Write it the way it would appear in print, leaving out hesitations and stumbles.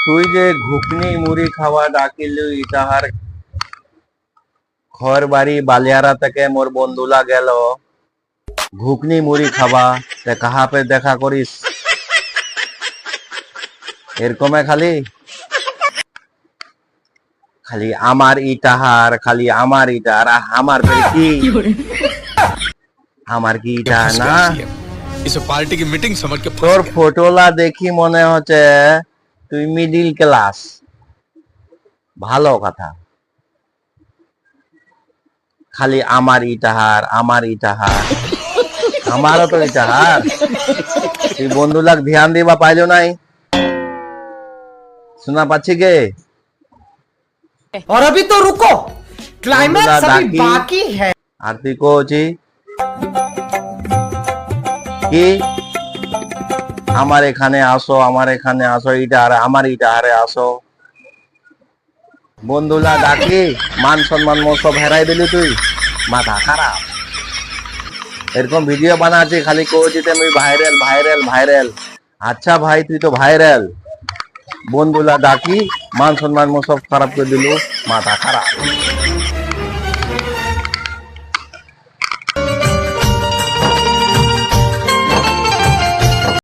তুই যে ঘুগনি মুড়ি খাওয়া ডাকিলি তাহার ঘর বাড়ি বালিয়ারা থেকে মোর বন্ধুলা গেল ঘুগনি মুড়ি খাওয়া তে কাহা পে দেখা করিস এরকমে খালি খালি আমার ইটাহার খালি আমার ইটার আমার কি আমার কি ইটা না इसे पार्टी की मीटिंग समझ के তোর ফটোলা দেখি মনে হচ্ছে তুই মিডিল ক্লাস ভালো কথা খালি আমার ইটাহার আমারও তো ইটাহার তুই বন্ধুলাক ধ্যান দিবা পাইলো নাই শোনা পাচ্ছি গে और अभी तो रुको क्लाइमैक्स अभी बाकी है আর তুই কোচি কি আমার এখানে আসো আমার ইটাহারে আসো বন্ধুলা ডাকি মান সম্মান সব হেরাই দিলি তুই মাথা খারাপ এরকম ভিডিও বানাচ্ছি খালি কোচিতে আমি ভাইরাল আচ্ছা ভাই তুই তো ভাইরাল বন্ধুলা ডাকি মান সম্মান সব খারাপ করে দিলু মাথা খারাপ